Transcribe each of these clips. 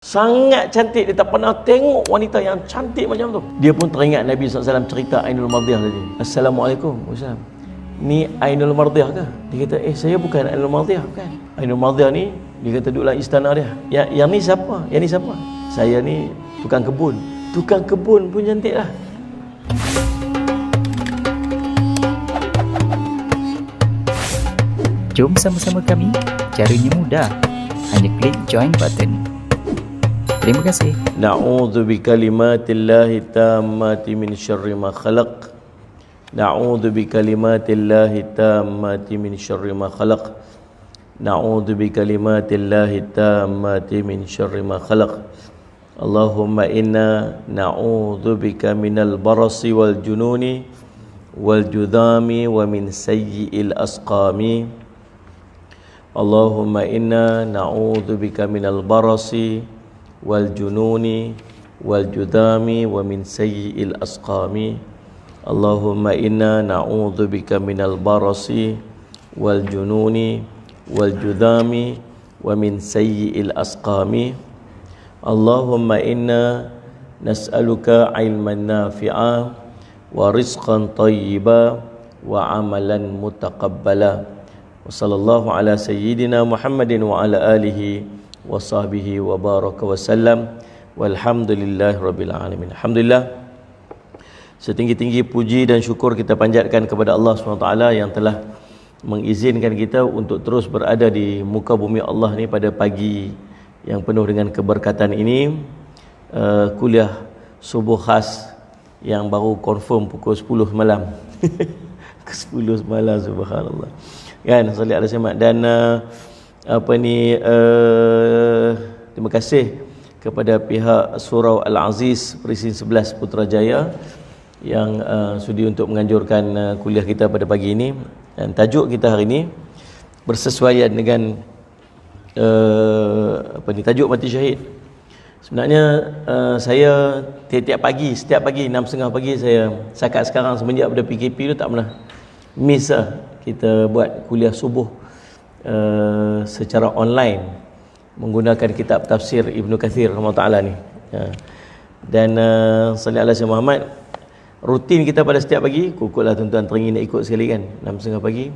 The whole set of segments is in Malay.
Sangat cantik, dia tak pernah tengok wanita yang cantik macam tu. Dia pun teringat Nabi SAW cerita Ainul Mardiyah tadi. Assalamualaikum Ustaz, ni Ainul Mardiyah ke? Dia kata, saya bukan Ainul Mardiyah, bukan. Ainul Mardiyah ni, dia kata duduk dalam istana dia. Yang ni siapa? Yang ni siapa? Saya ni tukang kebun. Tukang kebun pun cantik lah. Jom sama-sama kami, caranya mudah. Hanya klik join button. Terima kasih. Na'udzu bikalimatillahi tammati min syarri ma khalaq. Na'udzu bikalimatillahi tammati min syarri ma khalaq. Na'udzu bikalimatillahi tammati min syarri ma khalaq. Allahumma inna na'udzu bika minal barasi wal jununi wal judhami wa min sayyi'il asqami. Allahumma inna na'udzu bika minal barasi wal jununi wal judami wa min sayyi'il asqami. Allahumma inna na'udzu bika minal barasi wal jununi wal judami wa min sayyi'il asqami. Allahumma inna nas'aluka ilman nafi'a wa rizqan tayyiba wa amalan mutaqabbala. Wa sallallahu ala sayyidina Muhammadin wa ala alihi wa sahbihi wa baraka wa sallam. Walhamdulillahi rabbil alamin. Alhamdulillah, setinggi-tinggi puji dan syukur kita panjatkan kepada Allah SWT yang telah mengizinkan kita untuk terus berada di muka bumi Allah ni pada pagi yang penuh dengan keberkatan ini. Kuliah subuh khas yang baru confirm pukul 10 malam. 10 malam, subhanallah. Kan, salli ala Muhammad. Dan terima kasih kepada pihak Surau Al-Aziz Perisin 11 Putrajaya yang sudi untuk menganjurkan kuliah kita pada pagi ini. Dan tajuk kita hari ini bersesuaian dengan tajuk mati syahid. Sebenarnya saya setiap pagi 6.30 pagi saya setakat sekarang semenjak pada PKP tu tak pernah miss lah kita buat kuliah subuh secara online menggunakan kitab tafsir Ibnu Kathir rahimahullah ni. Dan sallallahu alaihi Muhammad, rutin kita pada setiap pagi, kukutlah tuan-tuan teringin nak ikut sekali kan, 6.30 pagi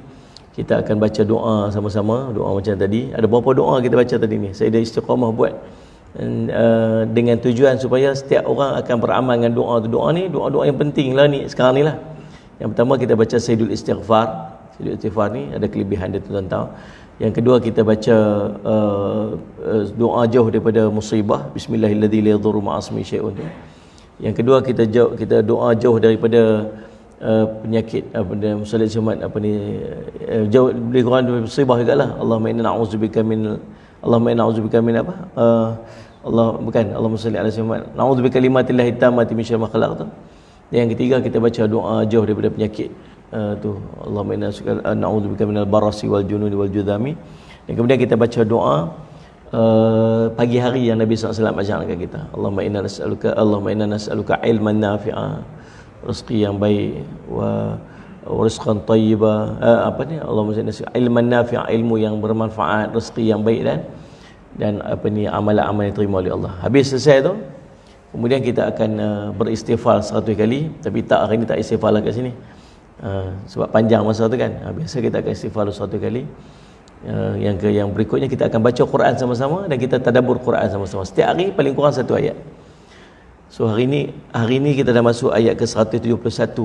kita akan baca doa sama-sama, doa macam tadi. Ada berapa doa kita baca tadi ni, saya dah istiqamah buat dengan tujuan supaya setiap orang akan beramal dengan doa tu. Doa ni doa-doa yang penting lah ni sekarang ni lah. Yang pertama kita baca Sayyidul Istighfar. Sayyidul Istighfar ni ada kelebihan dia, tuan-tuan tahu. Yang kedua kita baca doa jauh daripada musibah, bismillahilladzi la yadhurru ma'asmi syai'un. Yang kedua kita doa jauh daripada penyakit musallin sumat jauh lebih kurang daripada musibah jugalah. Allahumma inna na'udzubika min Allahumma salli ala Muhammad. Na'udzubika kalimatillahi tammati min syarri ma khalaq. Yang ketiga kita baca doa jauh daripada penyakit tu, Allahumma inna na'udzubika minal barasi wal jununi wal judami. Dan kemudian kita baca doa pagi hari yang Nabi SAW ajarkan kita. Allahumma inna nas'aluka ilman nafi'a, rezeki yang baik, wa rizqan tayyiba, Allahumma inna nas'aluka ilman nafi'a, ilmu yang bermanfaat, rezeki yang baik, dan amalan-amalan yang diterima oleh Allah. Habis selesai tu, kemudian kita akan beristighfar 100 kali. Tapi tak, hari ni tak istighfar lah kat sini, sebab panjang masa tu kan. Biasa kita akan istighfar 100 kali. Yang berikutnya kita akan baca Quran sama-sama dan kita tadabbur Quran sama-sama. Setiap hari paling kurang 1 ayat. So hari ni kita dah masuk ayat ke 171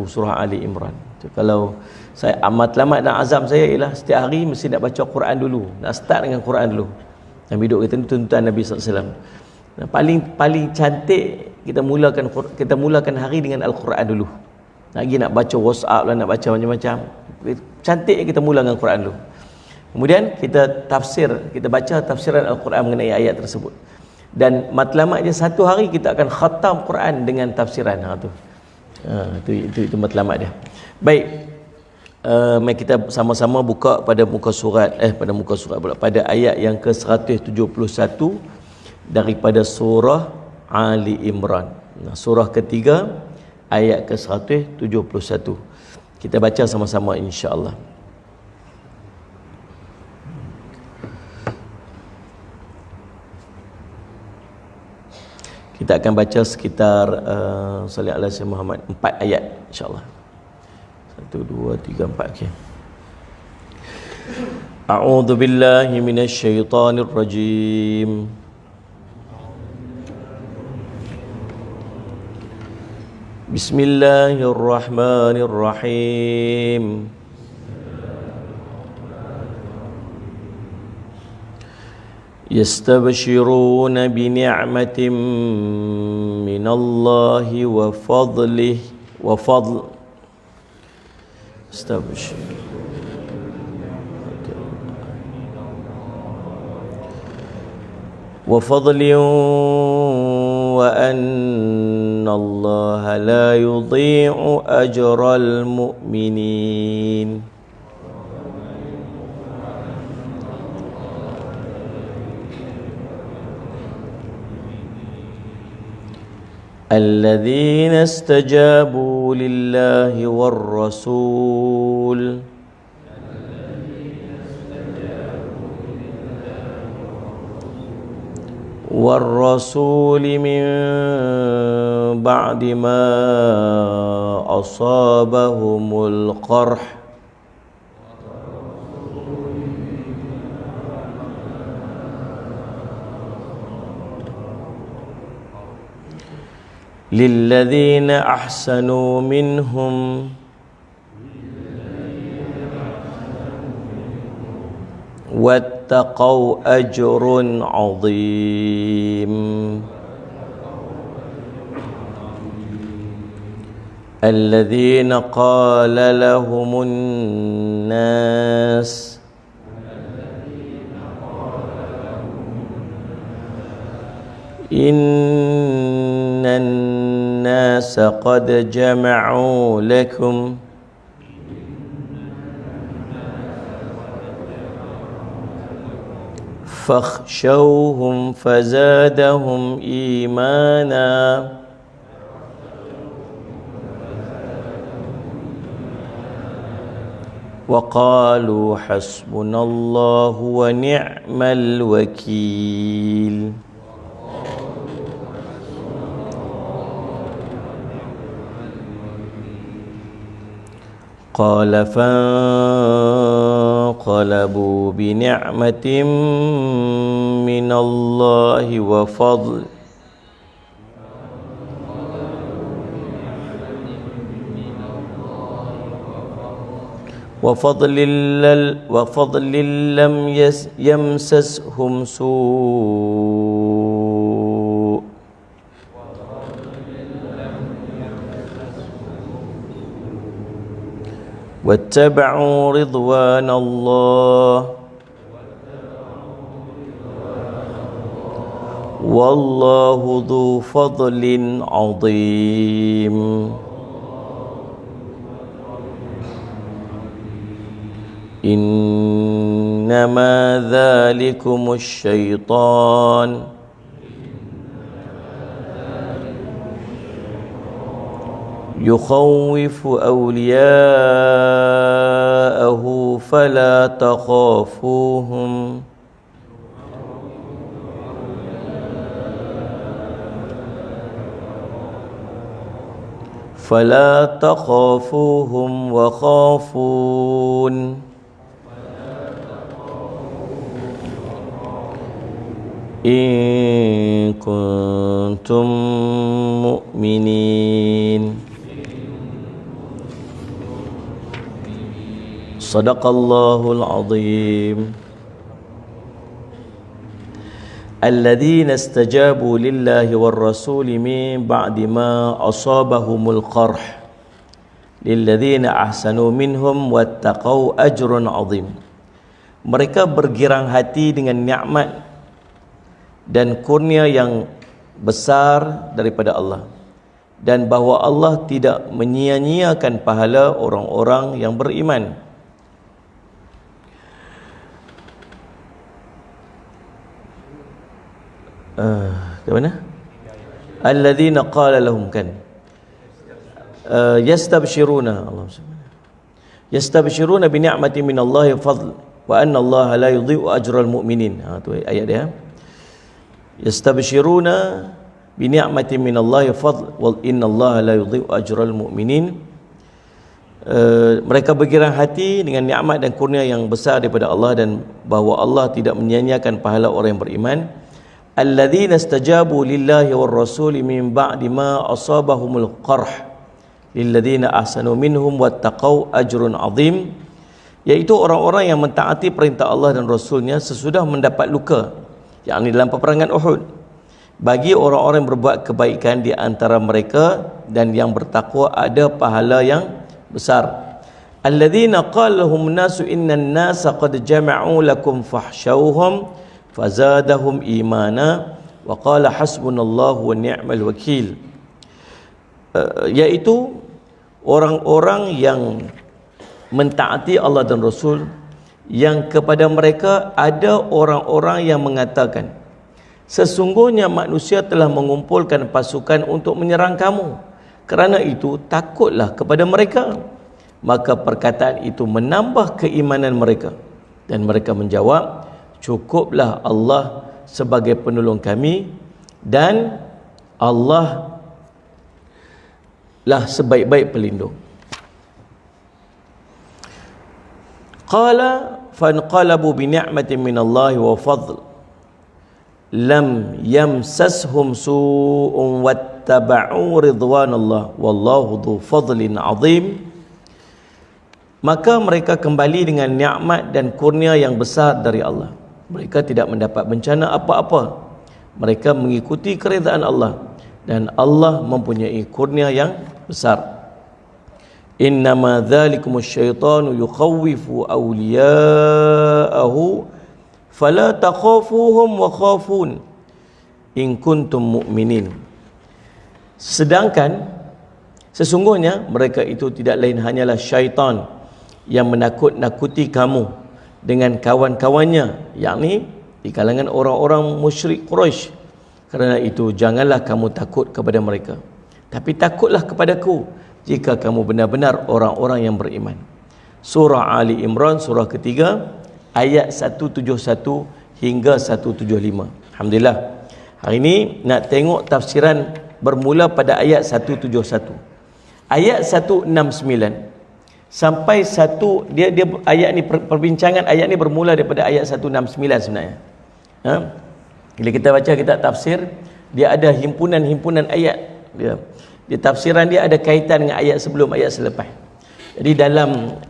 surah Ali Imran. So, kalau saya matlamat dan azam saya ialah setiap hari mesti nak baca Quran dulu, nak start dengan Quran dulu. Nabi duduk kita ni tuntutan Nabi SAW. Paling cantik kita mulakan hari dengan Al-Quran dulu. Lagi nak baca WhatsApp lah, nak baca macam-macam, cantik kita mula dengan Quran dulu. Kemudian kita baca tafsiran Al-Quran mengenai ayat tersebut. Dan matlamatnya satu hari kita akan khatam Quran dengan tafsiran. Itu matlamat dia. Baik, mari kita sama-sama buka pada muka surat pada ayat yang ke-171 daripada surah Ali Imran. Surah ketiga ayat ke-171. Kita baca sama-sama insya-Allah. Kita akan baca sekitar salli ala Sayyidina Muhammad 4 ayat insya-Allah. 1 2 3 4 okey. A'udzu billahi minasy syaithanir rajim. Bismillahirrahmanirrahim. يستبشرون بنعمة من الله وفضله استبشر وفضل وأن الله لا يضيع أجر المؤمنين. الذين استجابوا لله والرسول من بعد ما أصابهم القرح للذين أحسنوا منهم واتقوا أجر عظيم. الذين قال لهم الناس إن الناس قد جمعوا لكم فاخشوهم فزادهم إيمانا وقالوا حسبنا الله ونعم الوكيل. قال فانقلبوا بنعمة من الله وفضل وفضل لم يمسسهم سوء واتبعوا رضوان الله والله ذو فضل عظيم. إنما ذلكم الشيطان يخوف أولياءه فلا تخافوهم وخافون إن كنتم مؤمنين. صدق الله العظيم. الذين استجابوا لله والرسول من بعد ما أصابهم القرح للذين أحسنوا منهم واتقوا أجر عظيم. Mereka bergirang hati dengan nikmat dan kurnia yang besar daripada Allah, dan bahawa Allah tidak menyia-nyiakan pahala orang-orang yang beriman. Ke mana? Alladzina qala lahum kan yastabshiruna yastabshiruna bi ni'mati min Allah wa fadl wa anna Allah la yudhi'u ajral mu'minin. Tu ayat dia. Yastabshiruna bi ni'matin minallahi fadl wal innallaha la yudhi'u ajral mu'minin. Mereka bergirang hati dengan nikmat dan kurnia yang besar daripada Allah, dan bahawa Allah tidak menyia-nyiakan pahala orang yang beriman. Alladzina istajabu lillahi war rasuli min ba'di ma asabahumul qarh lilladzina ahsanu minhum wattaqau ajrun azim, iaitu orang-orang yang mentaati perintah Allah dan Rasulnya sesudah mendapat luka, yakni dalam peperangan Uhud, bagi orang-orang yang berbuat kebaikan di antara mereka dan yang bertakwa ada pahala yang besar. Alladzina qala lahum nasu innan nasa qad jama'u lakum fahsyauhum fazadahum imana wa qala hasbunallahu wa ni'mal wakil, iaitu orang-orang yang mentaati Allah dan Rasul, yang kepada mereka ada orang-orang yang mengatakan, sesungguhnya manusia telah mengumpulkan pasukan untuk menyerang kamu, kerana itu takutlah kepada mereka. Maka perkataan itu menambah keimanan mereka, dan mereka menjawab, cukuplah Allah sebagai penolong kami, dan Allah lah sebaik-baik pelindung. Qala fanqalabu bi ni'matin minallahi wa fadl lam yamsashum su'un wattaba'u ridwanallah wallahu dhu fadlin azim. Maka mereka kembali dengan nikmat dan kurnia yang besar dari Allah. Mereka tidak mendapat bencana apa-apa. Mereka mengikuti keridaan Allah, dan Allah mempunyai kurnia yang besar. Innama dzalikumus syaitanu yukhawwifu awliya'ahu fala takhafuhum wa khafun in kuntum mu'minin. Sedangkan sesungguhnya mereka itu tidak lain hanyalah syaitan yang menakut-nakuti kamu dengan kawan-kawannya, yakni di kalangan orang-orang musyrik Quraisy. Kerana itu janganlah kamu takut kepada mereka, tapi takutlah kepadaku jika kamu benar-benar orang-orang yang beriman. Surah Ali Imran, surah ketiga, ayat 171 hingga 175. Alhamdulillah, hari ini nak tengok tafsiran bermula pada ayat 171. Ayat 169 sampai dia ayat ni, perbincangan ayat ni bermula daripada ayat 169 sebenarnya. Bila kita baca kitab tafsir, dia ada himpunan-himpunan ayat. Di tafsiran dia ada kaitan dengan ayat sebelum, ayat selepas. Jadi dalam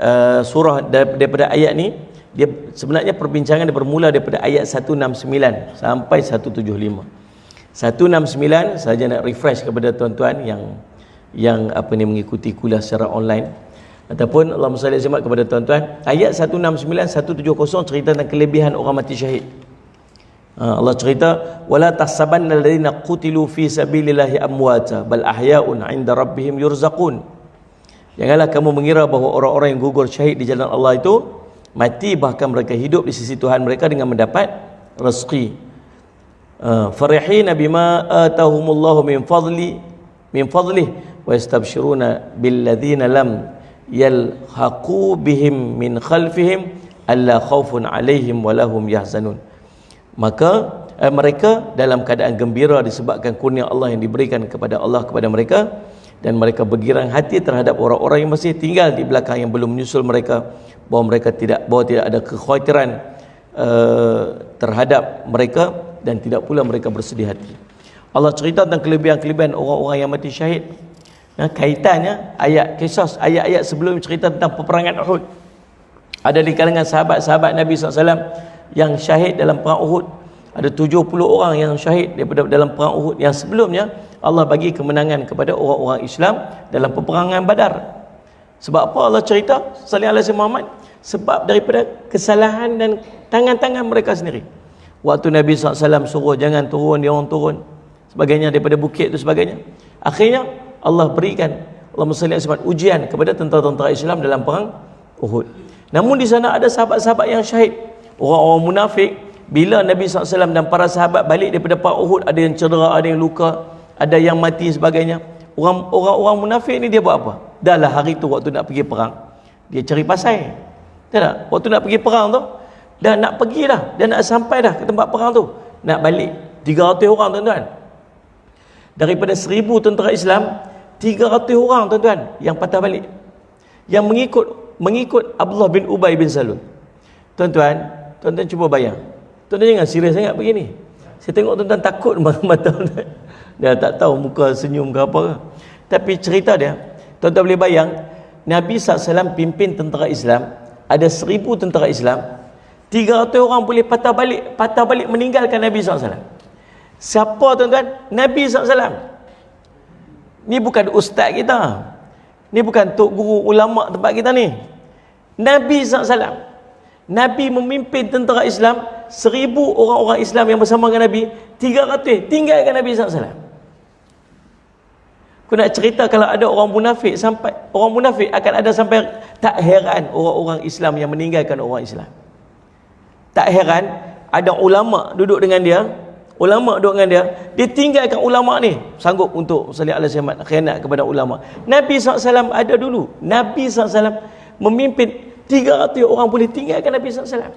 surah daripada ayat ni, dia sebenarnya perbincangan dia bermula daripada ayat 169 sampai 175. 169 saja nak refresh kepada tuan-tuan yang mengikuti kuliah secara online, ataupun Allahumma salli alaihi kepada tuan-tuan. Ayat 169 170 cerita tentang kelebihan orang mati syahid. Allah cerita, wala tahsabanna alladhina qutilu fi sabilillahi amwata bal ahya'un 'inda rabbihim yurzaqun. Janganlah kamu mengira bahawa orang-orang yang gugur syahid di jalan Allah itu mati, bahkan mereka hidup di sisi Tuhan mereka dengan mendapat rezeki. Farihina bima atahumullahu min fadlih wa yastabshiruna billadzina lam yalhaqu bihim min khalfihim alla khaufun 'alaihim wa lahum yahzanun. Maka mereka dalam keadaan gembira disebabkan kurnia Allah yang diberikan kepada Allah kepada mereka, dan mereka bergirang hati terhadap orang-orang yang masih tinggal di belakang yang belum menyusul mereka, bahawa tidak ada kekhawatiran terhadap mereka, dan tidak pula mereka bersedih hati. Allah cerita tentang kelebihan-kelebihan orang-orang yang mati syahid. Kaitannya ayat-ayat sebelum cerita tentang peperangan Uhud. Ada di kalangan sahabat-sahabat Nabi SAW yang syahid dalam perang Uhud. Ada 70 orang yang syahid daripada dalam perang Uhud, yang sebelumnya Allah bagi kemenangan kepada orang-orang Islam dalam peperangan Badar. Sebab apa Allah cerita sallallahu alaihi Muhammad? Sebab daripada kesalahan dan tangan-tangan mereka sendiri. Waktu Nabi SAW suruh jangan turun, dia orang turun sebagainya daripada bukit itu sebagainya. Akhirnya Allah berikan, Allahumma salli alaihi wasallam, ujian kepada tentera-tentera Islam dalam perang Uhud. Namun di sana ada sahabat-sahabat yang syahid, orang-orang munafik. Bila Nabi SAW dan para sahabat balik daripada perang Uhud, ada yang cedera, ada yang luka, ada yang mati sebagainya. Orang-orang munafik ni dia buat apa? Dah lah hari tu waktu nak pergi perang, dia cari pasai. Tak? Waktu nak pergi perang tu, dah nak pergi dah, dia nak sampai dah ke tempat perang tu, nak balik 300 orang tuan-tuan. Daripada 1000 tentera Islam, 300 orang tuan-tuan yang patah balik, yang mengikut Abdullah bin Ubay bin Salul. Tuan-tuan cuba bayang. Tuan-tuan jangan serius sangat begini. Saya tengok tuan-tuan takut mata dia tak tahu muka senyum ke apa ke. Tapi cerita dia, tuan-tuan boleh bayang, Nabi SAW pimpin tentera Islam, ada 1000 tentera Islam, 300 orang boleh patah balik meninggalkan Nabi SAW. Siapa tuan-tuan? Nabi SAW. Ni bukan ustaz kita, ni bukan tok guru ulama tempat kita ni. Nabi SAW. Nabi memimpin tentera Islam, 1000 orang-orang Islam yang bersama dengan Nabi, 300 tinggalkan Nabi SAW. Aku nak cerita kalau ada orang munafik akan ada sampai, tak heran orang-orang Islam yang meninggalkan orang Islam. Tak heran ada ulama duduk dengan dia, dia tinggalkan ulama ni, sanggup untuk salih alaihi wasallam, khianat kepada ulama. Nabi SAW ada dulu. Nabi SAW memimpin 300 orang boleh tinggalkan Nabi SAW.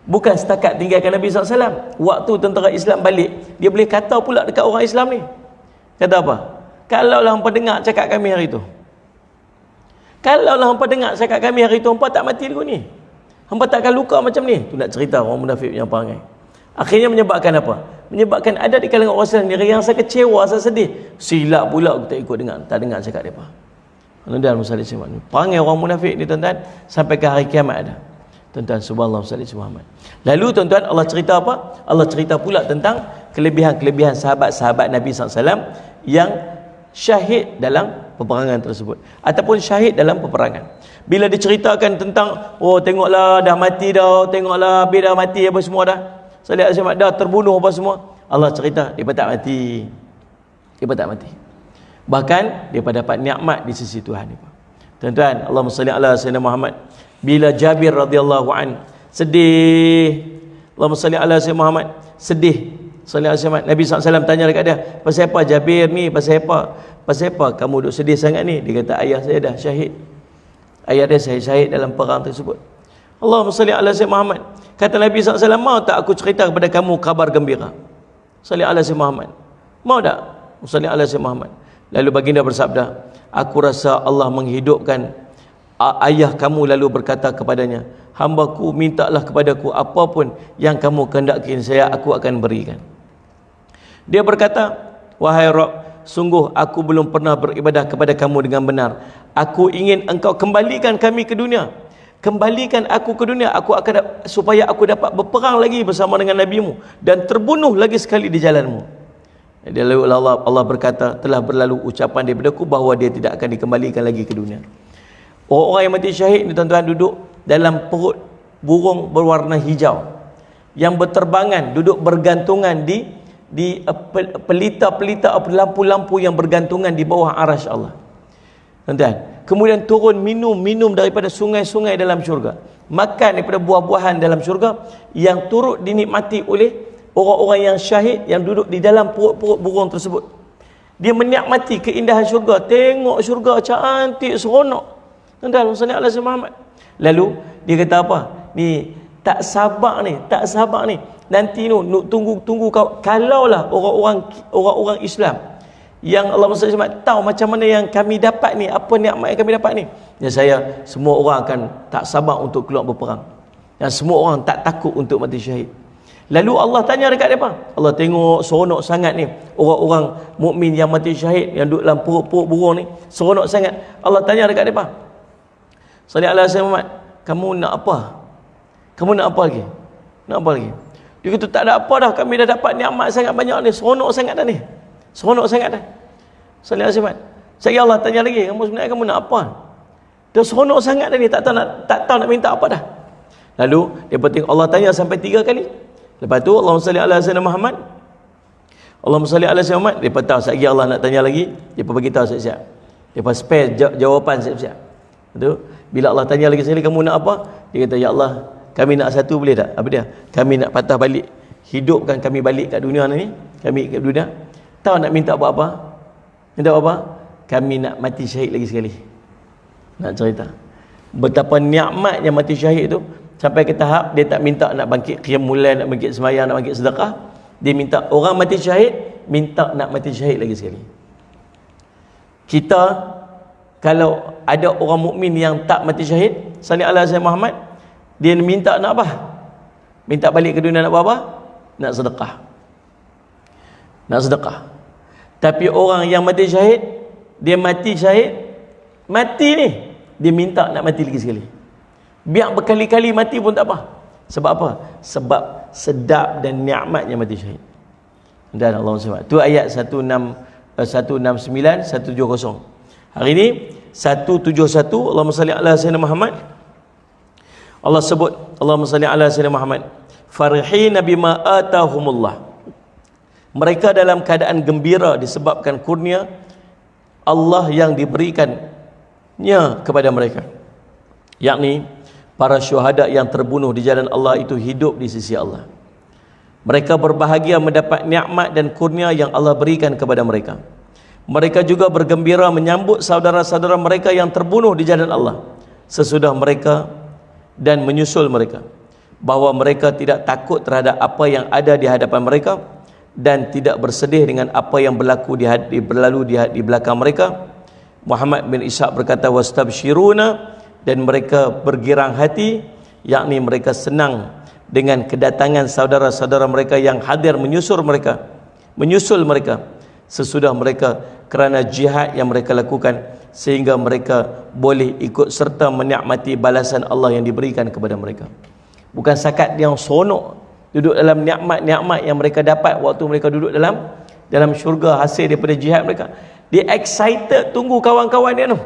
Bukan setakat tinggalkan Nabi SAW. Waktu tentera Islam balik, dia boleh kata pula dekat orang Islam ni. Kata apa? Kalaulah hampa dengar cakap kami hari tu, hampa tak mati dulu ni, hampa takkan luka macam ni. Tu nak cerita orang munafik yang perangai. Akhirnya menyebabkan apa? Menyebabkan ada di kalangan orang Islam ni yang rasa kecewa, rasa sedih. Silap pula aku tak ikut dengar, tak dengar cakap mereka. Tuan-tuan Musalli Muhammad, perangai orang munafik ni tuan-tuan sampai ke hari kiamat ada. Tuan-tuan, subhanallah Musalli Muhammad. Lalu tuan-tuan, Allah cerita apa? Allah cerita pula tentang kelebihan-kelebihan sahabat-sahabat Nabi SAW yang syahid dalam peperangan tersebut, ataupun syahid dalam peperangan. Bila diceritakan tentang, oh tengoklah dah mati dah, tengoklah Habib dah mati apa semua dah, Salih alaihi wasallam dah terbunuh apa semua, Allah cerita dia tak mati. Bahkan dia dapat nikmat di sisi Tuhan ni. Tuan-tuan, Allahumma salli ala sayyidina Muhammad. Bila Jabir radhiyallahu an sedih, Allahumma salli ala sayyidina Muhammad, sedih, sallallahu alaihi wasallam, Nabi SAW tanya dekat dia, pasal apa Jabir ni, pasal apa kamu duk sedih sangat ni? Dia kata, ayah saya dah syahid, ayah dia syahid dalam perang tersebut. Allahumma salli ala sayyidina Muhammad. Kata Nabi SAW, mau tak aku cerita kepada kamu kabar gembira? Salli ala sayyidina Muhammad. Mau tak? Salli ala sayyidina Muhammad. Lalu baginda bersabda, aku rasa Allah menghidupkan ayah kamu, lalu berkata kepadanya, hambaku mintalah kepadaku apapun yang kamu kehendaki saya, aku akan berikan. Dia berkata, wahai Rabb, sungguh aku belum pernah beribadah kepada kamu dengan benar. Aku ingin engkau kembalikan kami ke dunia. Kembalikan aku ke dunia, supaya aku dapat berperang lagi bersama dengan nabimu dan terbunuh lagi sekali di jalanmu. Lalu Allah berkata, telah berlalu ucapan daripadaku bahawa dia tidak akan dikembalikan lagi ke dunia. Orang-orang yang mati syahid ni tuan-tuan duduk dalam perut burung berwarna hijau yang berterbangan, duduk bergantungan di pelita-pelita lampu-lampu yang bergantungan di bawah arasy Allah. Tuan-tuan, kemudian turun minum daripada sungai-sungai dalam syurga, makan daripada buah-buahan dalam syurga yang turut dinikmati oleh orang-orang yang syahid yang duduk di dalam perut-perut burung tersebut. Dia menikmati keindahan syurga, tengok syurga cantik seronok. Tuan-tuan, sallallahu alaihi wasallam. Lalu dia kata apa? Ni tak sabar ni. Nanti tunggu kau, kalaulah orang-orang Islam yang Allah SWT tahu macam mana yang kami dapat ni, apa nikmat yang kami dapat ni, ya saya, semua orang akan tak sabar untuk keluar berperang, dan semua orang tak takut untuk mati syahid. Lalu Allah tanya dekat mereka, Allah tengok seronok sangat ni orang-orang mukmin yang mati syahid yang duduk dalam perut-perut burung ni, seronok sangat. Allah tanya dekat mereka, sallallahu alaihi wasallam, kamu nak apa? Kamu nak apa lagi? Nak apa lagi? Dia kata, tak ada apa dah, kami dah dapat nikmat sangat banyak ni, seronok sangat dah ni. Seronok sangat dah. Sallallahu alaihi wasallam. Saya Allah tanya lagi, kamu sebenarnya kamu nak apa? Dia seronok sangat dah ni, tak tahu nak minta apa dah. Lalu dia penting Allah tanya sampai 3 kali. Lepas tu Allahumma salli ala sayyidina Muhammad. Allahumma salli ala sayyidina Muhammad. Dia tahu sekali Allah nak tanya lagi, dia bagi tahu siap-siap. Dia spare jawapan siap-siap. Betul? Bila Allah tanya lagi sekali, kamu nak apa? Dia kata, ya Allah, kami nak satu boleh tak? Apa dia? Kami nak patah balik, hidupkan kami balik kat dunia ni. Kami kat dunia. Tahu nak minta apa? Minta apa? Kami nak mati syahid lagi sekali. Nak cerita betapa nikmatnya mati syahid tu, sampai ke tahap dia tak minta nak bangkit qiyamul lail, nak bangkit sembahyang, nak bangkit sedekah. Dia minta orang mati syahid minta nak mati syahid lagi sekali. Kita kalau ada orang mukmin yang tak mati syahid, salli ala sayyidina Muhammad, dia minta nak apa? Minta balik ke dunia nak buat apa? Nak sedekah. Nak sedekah. Tapi orang yang mati syahid, dia mati syahid, mati ni dia minta nak mati lagi sekali. Biar berkali-kali mati pun tak apa. Sebab apa? Sebab sedap dan nikmatnya mati syahid. Dan Allah SWT. Tu ayat 169, 170. Hari ini 171, Allahumma salli ala sayyidina Muhammad. Allah sebut, Allahumma salli ala sayyidina Muhammad. Farihina bima atahumullah. Mereka dalam keadaan gembira disebabkan kurnia Allah yang diberikannya kepada mereka. Yakni para syuhada yang terbunuh di jalan Allah itu hidup di sisi Allah. Mereka berbahagia mendapat nikmat dan kurnia yang Allah berikan kepada mereka. Mereka juga bergembira menyambut saudara-saudara mereka yang terbunuh di jalan Allah sesudah mereka dan menyusul mereka, bahawa mereka tidak takut terhadap apa yang ada di hadapan mereka dan tidak bersedih dengan apa yang berlaku di belakang mereka. Muhammad bin Ishaq berkata, wastabshiruna, dan mereka bergirang hati, yakni mereka senang dengan kedatangan saudara-saudara mereka yang hadir menyusul mereka sesudah mereka kerana jihad yang mereka lakukan, sehingga mereka boleh ikut serta menikmati balasan Allah yang diberikan kepada mereka. Bukan sakat yang sonok duduk dalam nikmat-nikmat yang mereka dapat waktu mereka duduk dalam syurga hasil daripada jihad mereka. Dia excited tunggu kawan-kawan dia tu,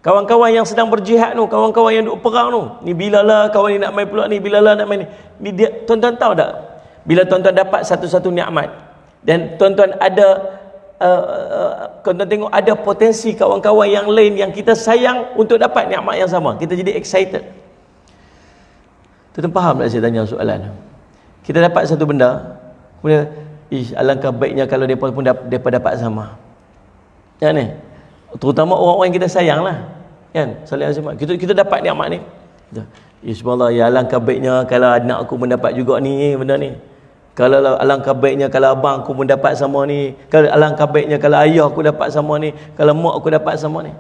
kawan-kawan yang sedang berjihad tu, kawan-kawan yang duduk perang tu. Ni bilalah kawan ni nak main pula ni, bilalah nak main ni. Ni dia, tuan-tuan tahu tak? Bila tuan-tuan dapat satu-satu nikmat dan tuan-tuan ada tuan-tuan tengok ada potensi kawan-kawan yang lain yang kita sayang untuk dapat nikmat yang sama, kita jadi excited. Tuan-tuan faham tak saya tanya soalan? Kita dapat satu benda, kemudian alangkah baiknya kalau mereka pun dapat sama. Kan ni? Terutama orang-orang yang kita sayang lah, kan? Kita dapat nikmat ni. Subhanallah, ya alangkah baiknya kalau anak aku mendapat juga ni benda ni. Kalau alangkah baiknya kalau abang aku mendapat sama ni. Kalau alangkah baiknya kalau ayah aku dapat sama ni. Kalau mak aku dapat sama ni.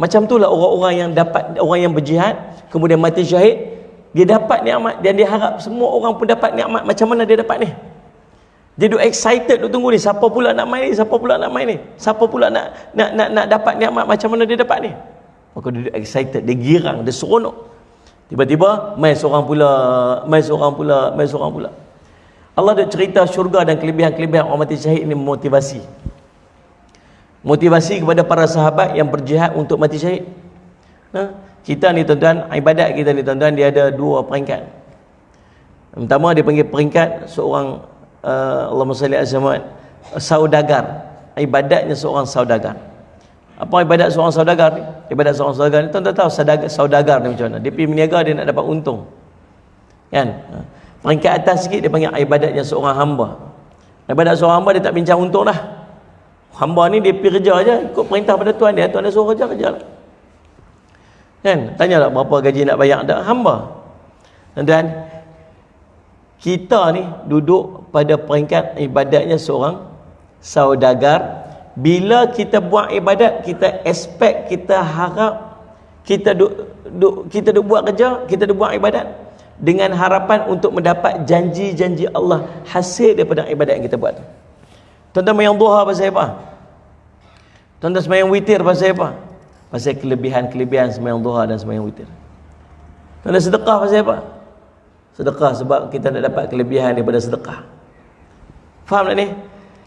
Macam itulah orang-orang yang dapat, orang yang berjihad kemudian mati syahid, dia dapat nikmat dan dia harap semua orang pun dapat nikmat macam mana dia dapat ni. Dia duk excited, duk tunggu ni, siapa pula nak main ni, siapa pula nak main ni, siapa pula nak dapat nikmat macam mana dia dapat ni. Maka dia duk excited, dia girang, dia seronok. Tiba-tiba mai seorang pula. Allah dah cerita syurga dan kelebihan-kelebihan orang mati syahid ini motivasi kepada para sahabat yang berjihad untuk mati syahid. Kita ni tuan-tuan, ibadat kita ni tuan-tuan, dia ada dua peringkat. Pertama dia panggil peringkat seorang Allahumma salli ala Muhammad, saudagar. Ibadatnya seorang saudagar. Apa ibadat seorang saudagar ni? Ibadat seorang saudagar ni, tuan-tuan tahu saudagar ni macam mana? Dia pergi berniaga, dia nak dapat untung, kan? Peringkat atas sikit dia panggil ibadatnya seorang hamba. Ibadat seorang hamba dia tak bincang untung dah. Hamba ni dia pergi kerja aja, ikut perintah pada tuan dia suruh kerja lah. Kan? Tanya tak berapa gaji nak bayar dak hamba. Dan kita ni duduk pada peringkat ibadatnya seorang saudagar. Bila kita buat ibadat, kita expect, kita harap, kita duk buat kerja, kita duk buat ibadat dengan harapan untuk mendapat janji-janji Allah hasil daripada ibadat yang kita buat tu. Tuan-tuan sembahyang duha pasal apa? Tuan-tuan sembahyang witir pasal apa? Pasal kelebihan-kelebihan sembahyang duha dan sembahyang witir. Tuan-tuan sedekah pasal apa? Sedekah sebab kita nak dapat kelebihan daripada sedekah. Faham tak ni?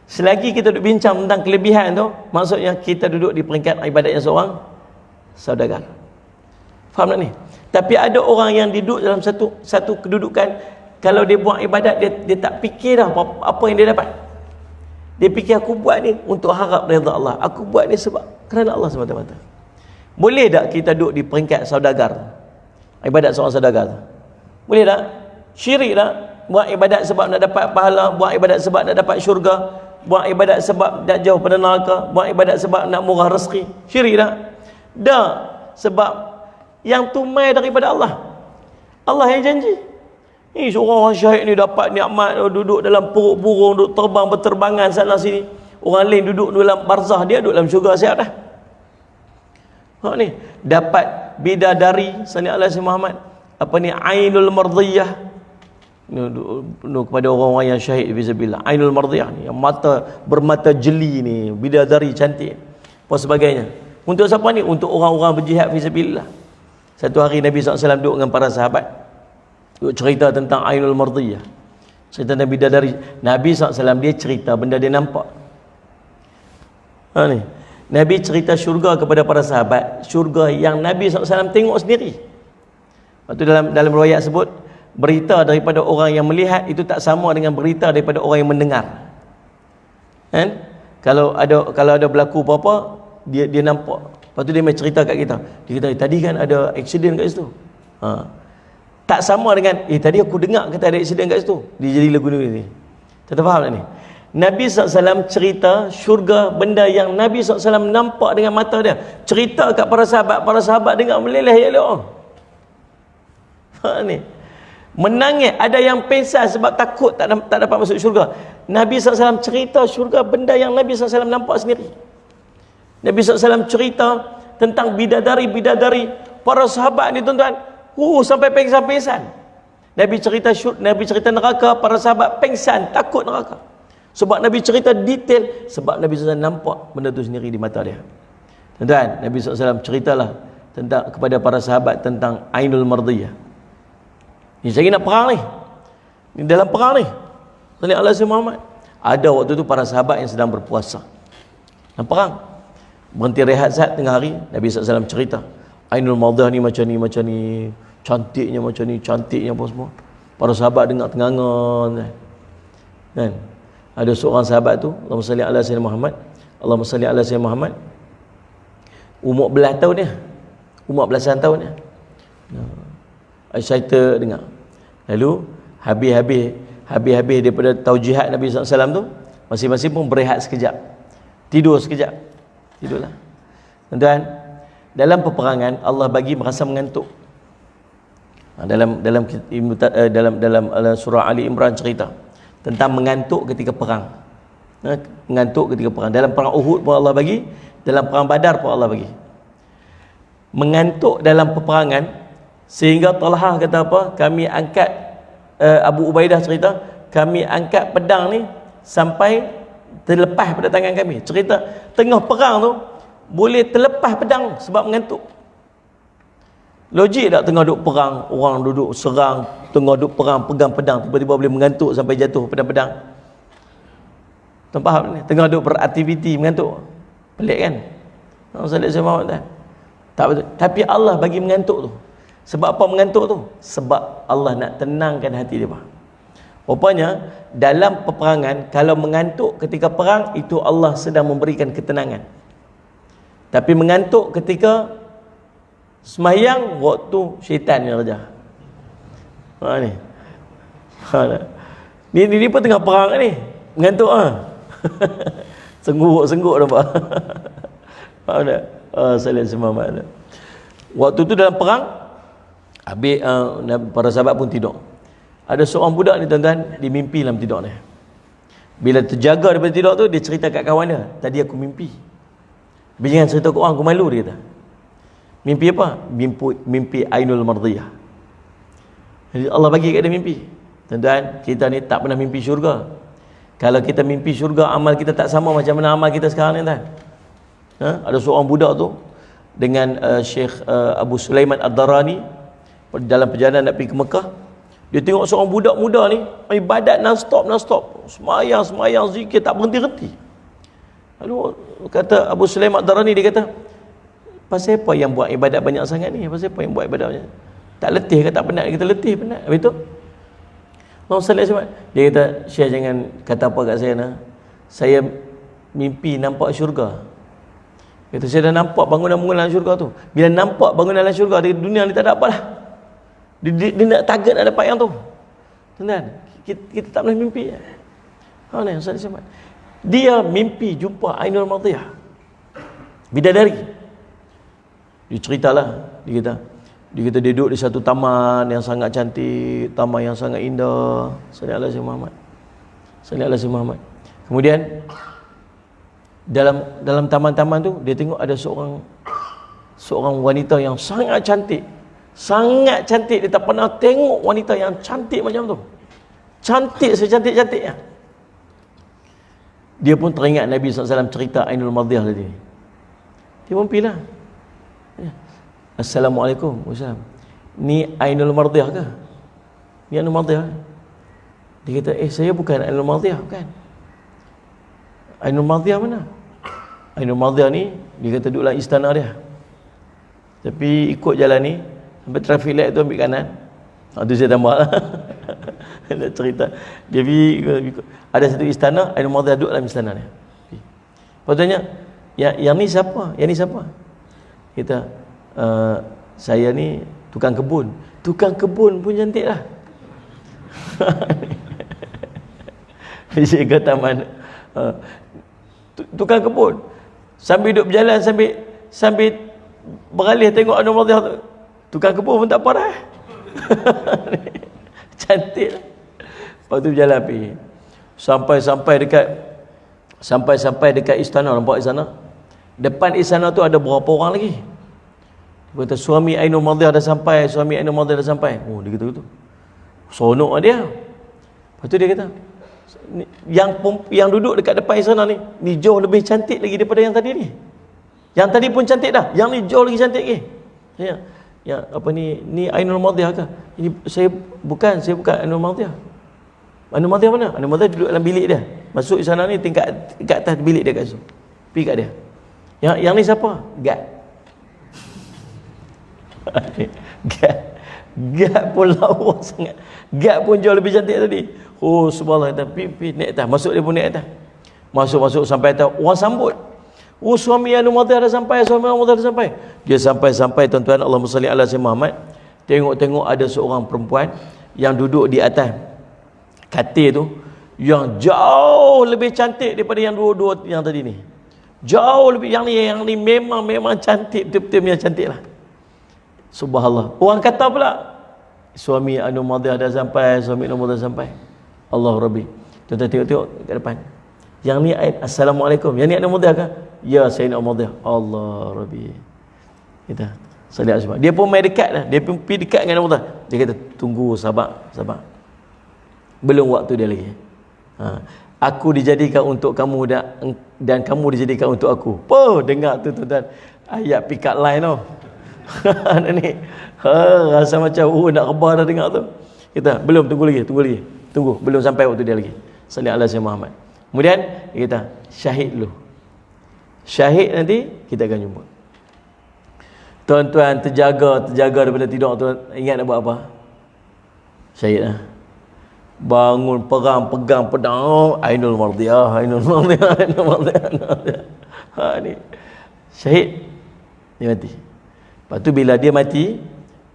Selagi kita duduk bincang tentang kelebihan tu, maksudnya kita duduk di peringkat ibadatnya seorang saudagar. Faham tak ni? Tapi ada orang yang duduk dalam satu kedudukan, kalau dia buat ibadat, dia tak fikir dah apa yang dia dapat. Dia fikir aku buat ni untuk harap redha Allah, aku buat ni sebab kerana Allah semata-mata. Boleh tak kita duduk di peringkat saudagar, ibadat seorang saudagar? Boleh tak? Syirik tak? Buat ibadat sebab nak dapat pahala, buat ibadat sebab nak dapat syurga, buat ibadat sebab nak jauh pada neraka, buat ibadat sebab nak murah rezeki. Syirik tak? Tak. Sebab yang tu mai daripada Allah. Allah yang janji. Ni seorang orang syahid ni dapat nikmat, duduk dalam perut burung, duduk terbang berterbangan sana sini. Orang lain duduk dalam barzah, dia duduk dalam syurga siap dah. Ni dapat bidadari sallallahu alaihi Muhammad, apa ni, ainul mardiyah, kepada orang-orang yang syahid fisabilillah. Ainul mardiyah ni, yang mata bermata jeli ni, bidadari cantik apa sebagainya. Untuk siapa ni? Untuk orang-orang berjihad fisabilillah. Satu hari Nabi SAW duduk dengan para sahabat, duduk cerita tentang ainul mardiyah, cerita Nabi bidadari. Nabi SAW dia cerita benda dia nampak. Ni Nabi cerita syurga kepada para sahabat, syurga yang Nabi SAW tengok sendiri. Waktu dalam riwayat sebut, berita daripada orang yang melihat itu tak sama dengan berita daripada orang yang mendengar. Kan? Kalau ada berlaku apa-apa, dia nampak. Lepas tu dia mai cerita kat kita. Dia kata, tadi kan ada aksiden kat situ. Tak sama dengan tadi aku dengar kata ada aksiden kat situ. Dia jadi lagu ni. Kita faham tak ni? Nabi SAW cerita syurga, benda yang Nabi SAW nampak dengan mata dia. Cerita kat para sahabat dengar meleleh ya Allah. Ni. Menangis, ada yang pingsan sebab takut tak dapat masuk syurga. Nabi SAW cerita syurga, benda yang Nabi SAW nampak sendiri. Nabi SAW cerita tentang bidadari para sahabat ni tuan-tuan, sampai pingsan. Nabi cerita neraka, para sahabat pingsan, takut neraka. Sebab Nabi cerita detail, sebab Nabi SAW nampak benda tu sendiri di mata dia. Tuan-tuan, Nabi SAW ceritalah tentang kepada para sahabat tentang ainul mardiyah. Ni saya nak perang ni. Dalam perang ni, sallallahu alaihi Muhammad, ada waktu tu para sahabat yang sedang berpuasa. Dalam perang, berhenti rehat saat tengah hari, Nabi SAW cerita ainul mardiyah ni macam ni, cantiknya apa semua. Para sahabat dengar tengangan kan. Ada seorang sahabat tu, Allahumma salli ala sayyidina Muhammad, Allahumma salli ala sayyidina Muhammad, umur belasan tahun dia. Aisyah dengar. Lalu habis daripada taujihat Nabi SAW tu, masing-masing pun berehat sekejap, tidur sekejap, tidurlah. Tuan-tuan, dalam peperangan Allah bagi merasa mengantuk. Dalam surah Ali Imran cerita tentang mengantuk ketika perang. Mengantuk ketika perang. Dalam perang Uhud pun Allah bagi, dalam perang Badar pun Allah bagi. Mengantuk dalam peperangan, sehingga Talhah kata apa? Kami angkat, Abu Ubaidah cerita, kami angkat pedang ni sampai terlepas pada tangan kami. Cerita tengah perang tu boleh terlepas pedang sebab mengantuk. Logik tak tengah duduk perang, orang duduk serang, tengah duduk perang, pegang pedang, tiba-tiba boleh mengantuk sampai jatuh pedang-pedang. Tuan faham ni? Tengah duduk beraktiviti mengantuk. Pelik kan? Tak betul. Tapi Allah bagi mengantuk tu. Sebab apa mengantuk tu? Sebab Allah nak tenangkan hati dia. Rupanya dalam peperangan, kalau mengantuk ketika perang, itu Allah sedang memberikan ketenangan. Tapi mengantuk ketika semayang, waktu syaitan yang kerja. Ni pun tengah perang ni, mengantuk sengguk nampak. Faham tak? Sallallahu alaihi wasallam. Waktu tu dalam perang, habis para sahabat pun tidur. Ada seorang budak ni tuan-tuan, dia mimpi dalam tidur ni. Bila terjaga daripada tidur tu, dia cerita kat kawan dia, tadi aku mimpi. Jangan cerita ke orang, aku malu, dia kata. Mimpi apa? Mimpi ainul mardiyah. Jadi Allah bagi kat dia mimpi. Tuan-tuan, kita ni tak pernah mimpi syurga. Kalau kita mimpi syurga, amal kita tak sama macam mana amal kita sekarang ni, tuan. Ada seorang budak tu dengan Syekh Abu Sulaiman Ad-Darani dalam perjalanan nak pergi ke Mekah. Dia tengok seorang budak muda ni ibadat non-stop, semayang zikir tak berhenti-henti. Lalu kata Abu Sulaiman Ad-Darani, dia kata, pasal apa yang buat ibadat banyak sangat ni? Pasal apa yang buat ibadat banyak? Tak letih ke tak penat? Kita letih, penat. Habis tu dia kata, Syekh jangan kata apa kat saya nak. Saya mimpi nampak syurga. Kata, saya dah nampak bangunan-bangunan syurga tu. Bila nampak bangunan dalam syurga, dunia ni tak ada apa lah. Dia nak target nak dapat yang tu. Tuan-tuan, kita tak boleh mimpi. Dia mimpi jumpa ainul mardiyah, bidadari. Dia ceritalah, dia kata, Dia kata dia duduk di satu taman yang sangat cantik, taman yang sangat indah. Sallallahu alaihi Muhammad. Sallallahu alaihi Muhammad. Kemudian dalam taman-taman tu dia tengok ada seorang wanita yang sangat cantik. Sangat cantik. Dia tak pernah tengok wanita yang cantik macam tu. Cantik secantik-cantiknya. Dia pun teringat Nabi SAW cerita Ainul Madiyah tadi. Dia pun pilih. Assalamualaikum. Ni Ainul Madiyah ke? Ni Ainul Madiyah. Dia kata, saya bukan Ainul Madiyah, bukan. Ainul Madiyah mana? Ainul Madiyah ni, dia kata duduk dalam istana dia. Tapi ikut jalan ni, sampai traffic light tu ambil kanan. Tu saya tambah lah. Nak cerita. Dia pergi, ada satu istana, Ainul Madiyah duduk dalam istana dia. Lepas tanya, yang ni siapa? Yang ni siapa? Kita, saya ni tukang kebun. Tukang kebun pun cantik lah. Bisa kata mana? Tukang kebun. Sambil duduk berjalan, sambil beralih tengok Ainul Madiyah tu. Tukang kebun pun tak parah. Cantik lah. Lepas tu berjalan pergi. Sampai dekat istana. Nampak istana? Depan istana tu ada berapa orang lagi? Dia kata suami Ainul Madiyah dah sampai. Suami Ainul Madiyah dah sampai. Oh, dia kata gitu. Sonok dia. Lepas tu dia kata, yang duduk dekat depan istana ni jauh lebih cantik lagi daripada yang tadi ni. Yang tadi pun cantik dah. Yang ni jauh lagi cantik lagi. Ya, apa ni Ainul Madiyah ke? Ini saya bukan Ainul Madiyah. Ainul Madiyah mana? Ainul Madiyah duduk dalam bilik dia. Masuk di sana ni tingkat atas bilik dia kat situ. Pergi kat dia. Yang ni siapa? Gad. Gad pun lawa sangat. Gad pun jauh lebih cantik tadi. Oh subhanallah, pergi naik atas. Masuk dia pun naik atas. Masuk sampai atas. Orang sambut. Oh suami Ainul Madiyah dah sampai. Suami Ainul Madiyah dah sampai. Dia sampai tuan-tuan, Allahumma salli ala sayyidina Muhammad. Tengok ada seorang perempuan yang duduk di atas katil tu, yang jauh lebih cantik daripada yang dua-dua yang tadi ni. Jauh lebih. Yang ni memang cantik, betul-betul yang cantik lah. Subhanallah. Orang kata pula, suami Ainul Madiyah dah sampai. Suami Ainul Madiyah dah sampai. Allah Rabbi. Tuan-tuan tengok kat depan. Yang ni Assalamualaikum. Yang ni Ainul Madiyah kan? Ya, saya Ainul Madiyah. Allah Rabbi. Kita salih asma. Dia pun main dekat dah. Dia pun pergi dekat dengan Ainul Madiyah. Dia kata, tunggu, sabar. Belum waktu dia lagi. Aku dijadikan untuk kamu dan kamu dijadikan untuk aku. Dengar tu tuan-tuan. Ayat pick up line tu. Ni. Rasa macam nak rebah dah dengar tu. Kita belum, tunggu lagi. Tunggu, belum sampai waktu dia lagi. Sallallahu alaihi wasallam Muhammad. Kemudian kita syahid dulu. Syahid nanti kita akan jumpa. Tuan-tuan terjaga daripada tidur. Tuan ingat nak buat apa? Syahid lah. Bangun perang, pegang pedang. Ainul Madiyah. Ni syahid. Dia mati. Lepas tu bila dia mati,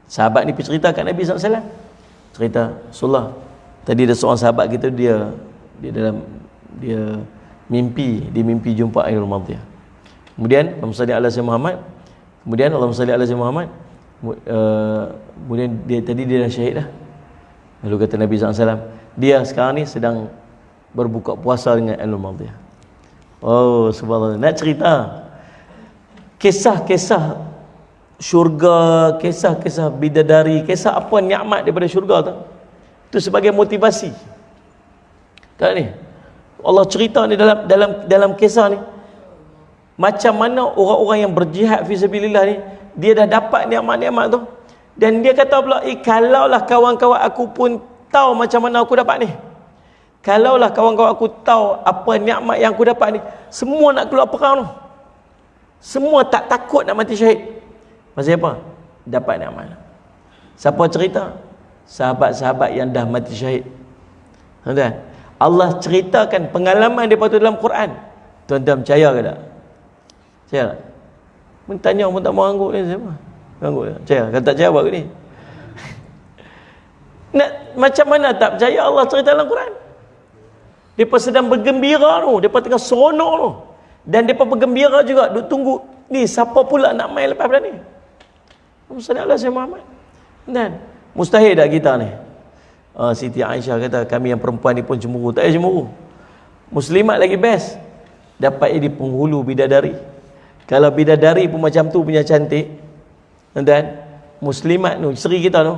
sahabat ni pergi cerita kat Nabi SAW. Cerita, Rasulullah, tadi ada seorang sahabat kita, dia mimpi jumpa Ainul Madiyah. Kemudian Allahumma salli ala sayyidina Muhammad. Kemudian dia dah syahid dah. Lalu kata Nabi SAW, dia sekarang ni sedang berbuka puasa dengan Ainul Madiyah. Oh subhanallah. Nak cerita kisah-kisah syurga, kisah-kisah bidadari, kisah apa nikmat daripada syurga tu. Itu sebagai motivasi. Tak ni? Allah cerita ni dalam kisah ni, macam mana orang-orang yang berjihad fi sabilillah ni, dia dah dapat nikmat-nikmat tu. Dan dia kata pula, kalaulah kawan-kawan aku pun tahu macam mana aku dapat ni. Kalaulah kawan-kawan aku tahu apa nikmat yang aku dapat ni, semua nak keluar perang tu. Semua tak takut nak mati syahid. Pasal apa? Dapat nikmat. Siapa cerita? Sahabat-sahabat yang dah mati syahid. Tuan-tuan, Allah ceritakan pengalaman daripada dalam Quran. Tuan-tuan percaya ke tak? Percaya tak? Tanya pun tak mau angguk ni siapa? Angguk tak? Percaya? Kalau tak percaya buat ke ni? Macam mana tak percaya Allah cerita dalam Quran? Mereka sedang bergembira tu. Mereka tengah seronok tu. Dan mereka bergembira juga. Duk tunggu. Ni siapa pula nak main lepas bulan ni? Allahumma salli ala sayyidina Muhammad. Dan mustahil tak kita ni? Siti Aisyah kata, kami yang perempuan ni pun cemburu. Tak payah cemburu. Muslimat lagi best. Dapat jadi penghulu bidadari. Kalau bidadari pun macam tu punya cantik, dan muslimat tu, isteri kita tu,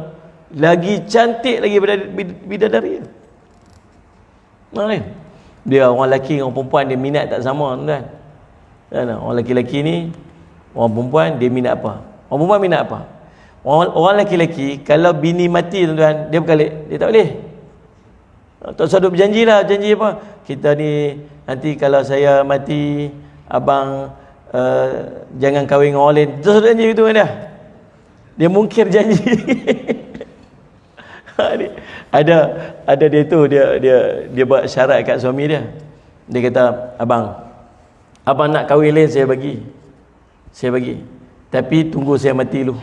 lagi cantik lagi bidadari. Nah ni. Dia orang lelaki dengan perempuan dia minat tak sama, tuan. Orang lelaki-lelaki ni, orang perempuan dia minat apa? Orang perempuan minat apa? Orang lelaki-lelaki kalau bini mati, tuan, dia berkalik, dia tak boleh. Tak usah duk berjanji lah, janji apa? Kita ni nanti kalau saya mati, abang jangan kahwin dengan orang lain. Terus janji gitu kan dia. Dia mungkir janji. ada dia tu, dia buat syarat kat suami dia. Dia kata, abang nak kahwin lain saya bagi. Tapi tunggu saya mati dulu.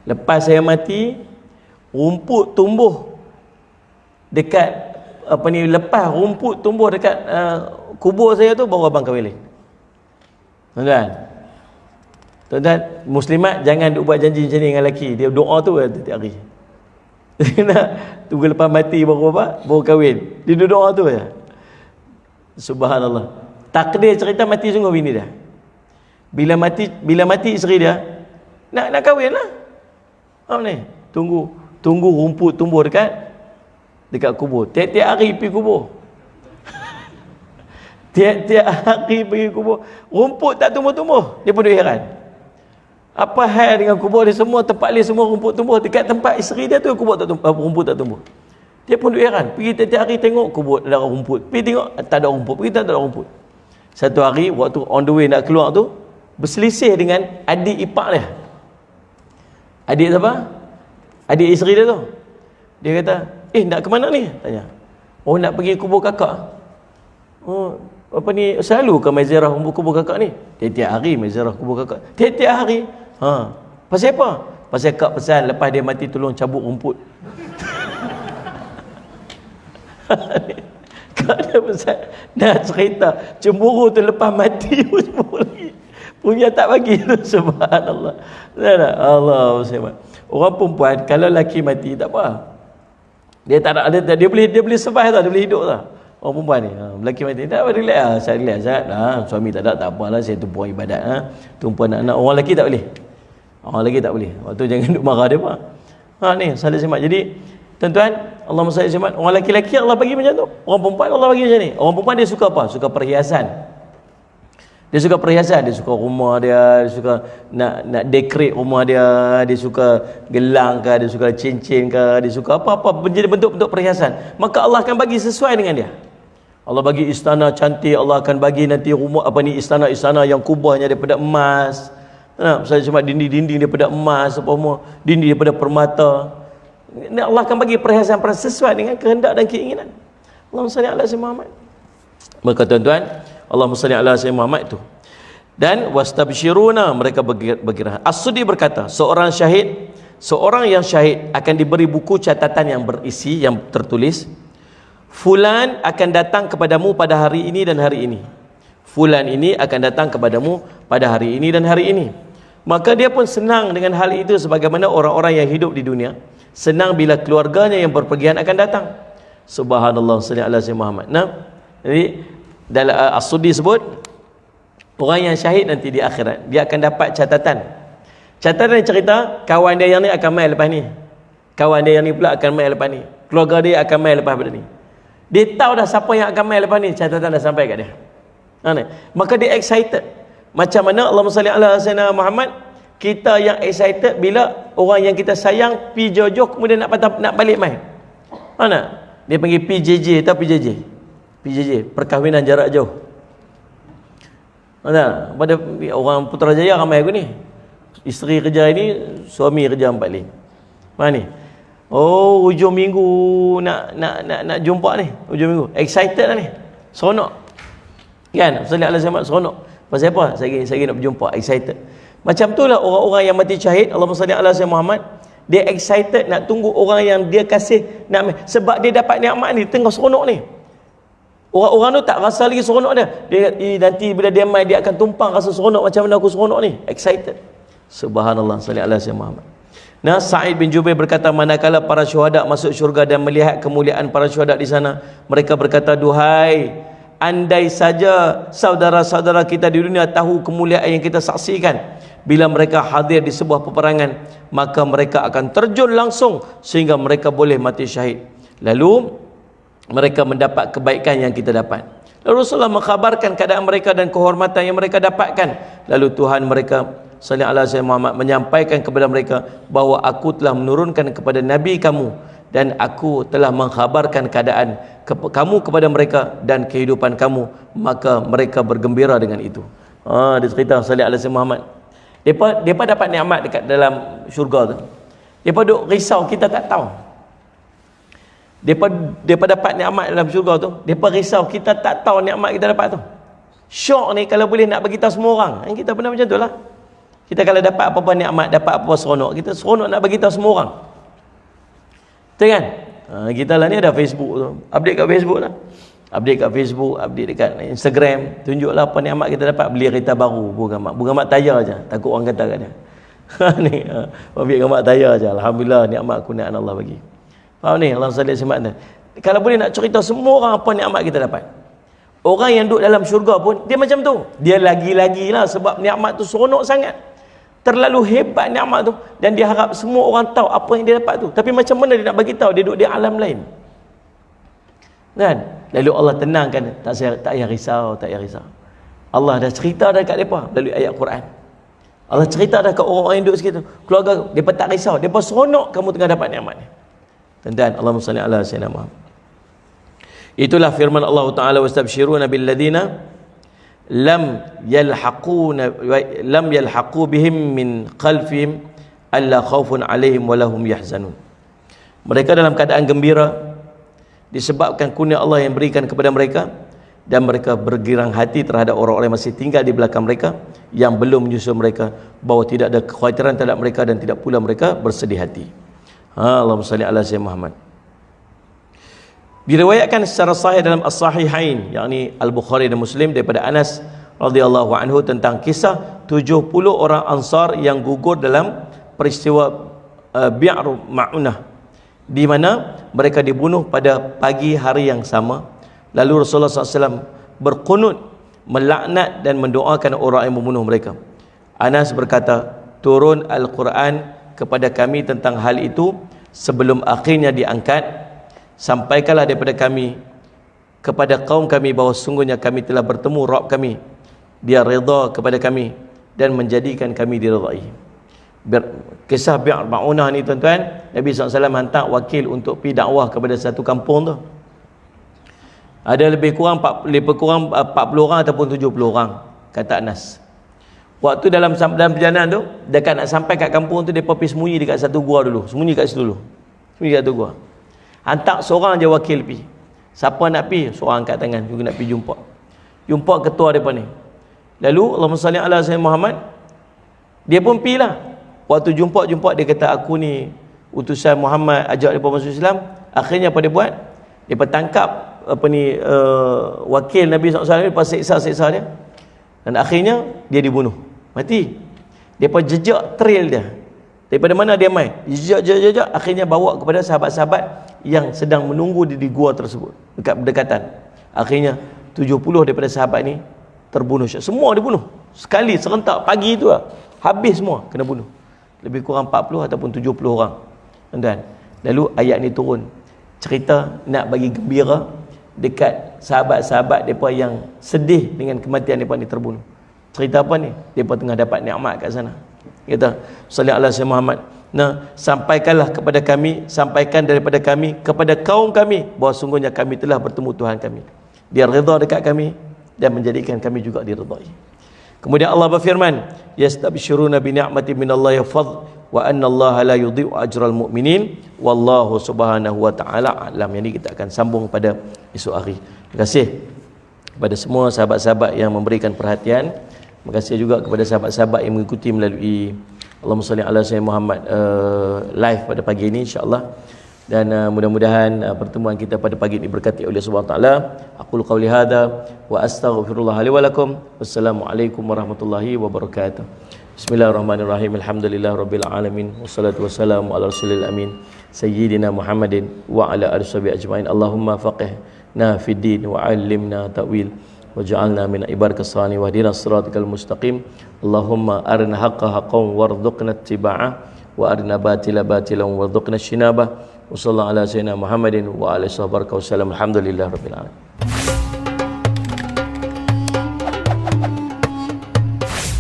Lepas saya mati, rumput tumbuh dekat lepas rumput tumbuh dekat kubur saya tu, baru abang kahwin lain. Tuan-tuan, muslimat jangan duk buat janji macam ni dengan lelaki. Dia doa tu tiap hari. Nak tunggu lepas mati baru baru kahwin. Dia doa tu je. Subhanallah. Takdir cerita mati sungguh bini dia. Bila mati isteri dia, nak kahwin lah. Apa ni? Tunggu rumput tumbuh dekat kubur. Tiap-tiap hari pergi kubur. Tiap-tiap hari pergi kubur. Rumput tak tumbuh-tumbuh. Dia pun heran. Apa hal dengan kubur dia semua, tempat dia semua rumput tumbuh. Dekat tempat isteri dia tu rumput tak tumbuh. Dia pun heran. Pergi tiap-tiap hari tengok kubur ada rumput. Pergi tengok tak ada rumput. Pergi tak ada rumput. Satu hari waktu on the way nak keluar tu, berselisih dengan adik ipar dia. Adik siapa? Adik isteri dia tu. Dia kata, nak ke mana ni? Tanya. Oh, nak pergi kubur kakak. Oh, apa ni, selalu ke Maizarah kubur kakak ni? Tiap-tiap hari Maizarah kubur kakak. Tiap-tiap hari. Pasal apa? Pasal kak pesan lepas dia mati tolong cabut rumput. Kak dia pesan nak cerita cemburu tu lepas mati pun cemburu lagi. Punya tak bagi tu. Subhanallah. Allah SWT. Orang perempuan kalau laki mati tak apa. Dia tak ada, dia boleh survive tau, dia boleh hidup tau. Orang perempuan ni, lelaki mati tak apa, relax lah, saya relax suami tak ada, tak apalah, saya tumpuan ibadat, tumpuan anak. Orang lelaki tak boleh. Orang lelaki tak boleh. Waktu jangan duk marah dia apa. Ni salat semat. Jadi tuan-tuan, Allahumma salli semat. Orang lelaki Allah bagi macam tu. Orang perempuan Allah bagi macam ni. Orang perempuan dia suka apa? Suka perhiasan. Dia suka perhiasan, dia suka rumah dia suka nak decorate rumah dia suka gelang ke, dia suka cincin ke, dia suka apa-apa menjadi bentuk-bentuk perhiasan. Maka Allah akan bagi sesuai dengan dia. Allah bagi istana cantik, Allah akan bagi nanti rumah istana-istana yang kubahnya daripada emas. Saya cuma dinding-dinding daripada emas, dinding daripada permata. Allah akan bagi perhiasan-perhiasan sesuai dengan kehendak dan keinginan. Allahumma salli ala sayyidina Muhammad. Maka tuan-tuan, Allahumma salli ala sayyidina Muhammad tu. Dan wastabsyiruna, mereka bergembira. As-Sudi berkata, seorang yang syahid akan diberi buku catatan yang berisi, yang tertulis, fulan akan datang kepadamu pada hari ini dan hari ini. Fulan ini akan datang kepadamu pada hari ini dan hari ini. Maka dia pun senang dengan hal itu, sebagaimana orang-orang yang hidup di dunia senang bila keluarganya yang berpergian akan datang. Subhanallah, salli ala sayyidina Muhammad. Jadi dalam As-Sudi sebut, orang yang syahid nanti di akhirat dia akan dapat catatan cerita kawan dia yang ni akan mai lepas ni, kawan dia yang ni pula akan mai lepas ni, keluarga dia akan mai lepas pada ni. Dia tahu dah siapa yang akan mai lepas ni, catatan dah sampai kat dia. Maka dia excited. Macam mana Allahumma salli ala sayyidina Muhammad, kita yang excited bila orang yang kita sayang pi jauh-jauh kemudian nak balik mai. Mana? Dia panggil PJJ atau PJJ, perkahwinan jarak jauh. Pada orang Putrajaya ramai aku ni. Isteri kerja ini, suami kerja 4 lane. Mana ni? Oh, hujung minggu nak jumpa ni. Hujung minggu. Excited lah ni. Seronok. Kan? Sallallahu alaihi wasallam seronok. Pasal apa? Saya nak berjumpa, excited. Macam tu lah orang-orang yang mati syahid, Allahumma salli ala sayyidina Muhammad, dia excited nak tunggu orang yang dia kasih sebab dia dapat nikmat ni, tengah seronok ni. Orang-orang tu tak rasa lagi seronok dia. Nanti bila dia mai dia akan tumpang rasa seronok macam mana aku seronok ni. Excited. Subhanallah, salli ala sayyidina Muhammad. Nah, Sa'id bin Jubair berkata, manakala para syuhada masuk syurga dan melihat kemuliaan para syuhada di sana, mereka berkata, duhai, andai saja saudara-saudara kita di dunia tahu kemuliaan yang kita saksikan bila mereka hadir di sebuah peperangan, maka mereka akan terjun langsung sehingga mereka boleh mati syahid. Lalu mereka mendapat kebaikan yang kita dapat. Lalu Rasulullah mengkhabarkan keadaan mereka dan kehormatan yang mereka dapatkan. Lalu Tuhan mereka sallallahu alaihi wasallam Muhammad menyampaikan kepada mereka bahawa aku telah menurunkan kepada Nabi kamu dan aku telah mengkhabarkan keadaan kamu kepada mereka dan kehidupan kamu, maka mereka bergembira dengan itu. Dia cerita sallallahu alaihi wasallam Muhammad. Depa dapat nikmat dekat dalam syurga tu. Depa duk risau kita tak tahu. Depa dapat nikmat dalam syurga tu, depa risau kita tak tahu nikmat kita dapat tu. Syok ni kalau boleh nak bagi tahu semua orang. Kita pernah macam tu lah. Kita kalau dapat apa-apa nikmat, dapat apa-apa seronok, kita seronok nak bagi tahu semua orang. Betul kan? Kita lah ni ada Facebook tu. Update kat Facebook lah. Update kat Facebook, update dekat Instagram, tunjuklah apa nikmat kita dapat. Beli kereta baru, bukan mak tayar aja. Takut orang kata kat dia. Ni, ambil gambar tayar aja. Alhamdulillah nikmat kunaan Allah bagi. Faham ni? Allah sallallahu alaihi wasallam. Kalau boleh nak cerita semua orang apa nikmat kita dapat. Orang yang duduk dalam syurga pun dia macam tu. Dia lagi-lagilah sebab nikmat tu seronok sangat. Terlalu hebat nikmat tu dan dia harap semua orang tahu apa yang dia dapat tu. Tapi macam mana dia nak bagi tahu? Dia duduk di alam lain. Kan? Lalu Allah tenangkan, tak payah risau, tak payah risau. Allah dah cerita dah kat depa melalui ayat Quran. Allah cerita dah kat orang-orang yang duduk sekitar. Keluarga depa tak risau, depa seronok kamu tengah dapat nikmat ni. Tuan-tuan, Allahumma salli ala sayyidina Muhammad. Itulah firman Allah Taala, wastabshiruna bil ladina lam yalhaqu bihim min khalfihim alla khaufun alaihim wa lahum yahzanun. Mereka dalam keadaan gembira disebabkan kurnia Allah yang berikan kepada mereka, dan mereka bergirang hati terhadap orang-orang yang masih tinggal di belakang mereka yang belum menyusul mereka, bahawa tidak ada kekhawatiran terhadap mereka dan tidak pula mereka bersedih hati. Allahumma salli ala sayyidina Muhammad. Diriwayatkan secara sahih dalam As-Sahihain, yakni Al-Bukhari dan Muslim, daripada Anas radhiyallahu anhu tentang kisah 70 orang Ansar yang gugur dalam peristiwa Bi'r Ma'unah, di mana mereka dibunuh pada pagi hari yang sama. Lalu Rasulullah SAW berqunut, melaknat dan mendoakan orang yang membunuh mereka. Anas berkata, turun Al-Quran kepada kami tentang hal itu sebelum akhirnya diangkat. Sampaikanlah daripada kami kepada kaum kami bahawa sungguhnya kami telah bertemu Rabb kami, dia redha kepada kami dan menjadikan kami diridai. Kisah Bi'r Ma'unah ni tuan-tuan, Nabi SAW hantar wakil untuk pergi dakwah kepada satu kampung tu. Ada lebih kurang 40 orang ataupun 70 orang, kata Anas. Waktu dalam perjalanan tu, dekat nak sampai kat kampung tu, mereka pergi sembunyi dekat satu gua dulu. Sembunyi kat situ dulu. Sembunyi kat satu gua. Hantar seorang je wakil pergi. Siapa nak pergi? Seorang angkat tangan juga nak pergi jumpa ketua mereka ni. Lalu Allahumma salli ala sayyidina Muhammad, dia pun pergi lah. Waktu jumpa dia kata, aku ni utusan Muhammad, ajak mereka masuk Islam. Akhirnya apa dia buat? Dia tangkap wakil Nabi SAW, dia seksa dia, dan akhirnya dia dibunuh, mati. Dia jejak trail dia daripada mana dia mai, jejak, akhirnya bawa kepada sahabat-sahabat yang sedang menunggu di gua tersebut, dekat berdekatan. Akhirnya 70 daripada sahabat ni terbunuh. Semua dibunuh sekali serentak pagi tu lah. Habis semua kena bunuh. Lebih kurang 40 ataupun 70 orang. Dan lalu ayat ni turun, cerita nak bagi gembira dekat sahabat-sahabat mereka yang sedih dengan kematian mereka ni terbunuh. Cerita apa ni? Mereka tengah dapat nikmat kat sana. Kata sallallahu alaihi wasallam Muhammad, nah, sampaikanlah kepada kami, sampaikan daripada kami kepada kaum kami bahawa sungguhnya kami telah bertemu Tuhan kami, dia redha dekat kami dan menjadikan kami juga diridai. Kemudian Allah berfirman, yastabshiruna bi ni'mati minallahi fadl wa anna Allah la yudhi'u ajral mu'minin wallahu subhanahu wa ta'ala alam. Yang ini kita akan sambung pada esok hari. Terima kasih kepada semua sahabat-sahabat yang memberikan perhatian. Terima kasih juga kepada sahabat-sahabat yang mengikuti melalui Allahumma salli ala sayyidina Muhammad live pada pagi ini, insya-Allah. Dan mudah-mudahan pertemuan kita pada pagi ini berkati oleh Subhanahu wa taala. Aqulu qauli hadza wa astaghfirullah li wa lakum. Wassalamualaikum warahmatullahi wabarakatuh. Bismillahirrahmanirrahim. Alhamdulillah rabbil alamin. Wassalatu wassalamu ala rasulil amin. Sayyidina Muhammadin wa ala alihi washabihi ajmain. Allahumma faqihna fid din wa 'allimna ta'wil waj'alna min ibadikas salihin wahdina siratal mustaqim. Allahumma arina haqqan haqqan warzuqna ittiba'ah wa arina batila batilan warzuqna ijtinabah. Wa sallallahu ala sayyidina Muhammadin wa alihi wasallam. Alhamdulillah rabbil alamin.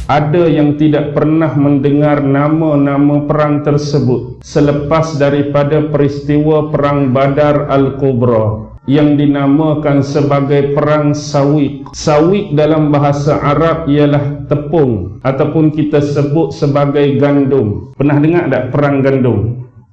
Ada yang tidak pernah mendengar nama-nama perang tersebut selepas daripada peristiwa Perang Badar Al-Kubra yang dinamakan sebagai Perang Sawiq. Sawiq dalam bahasa Arab ialah tepung ataupun kita sebut sebagai gandum. Pernah dengar tak perang gandum?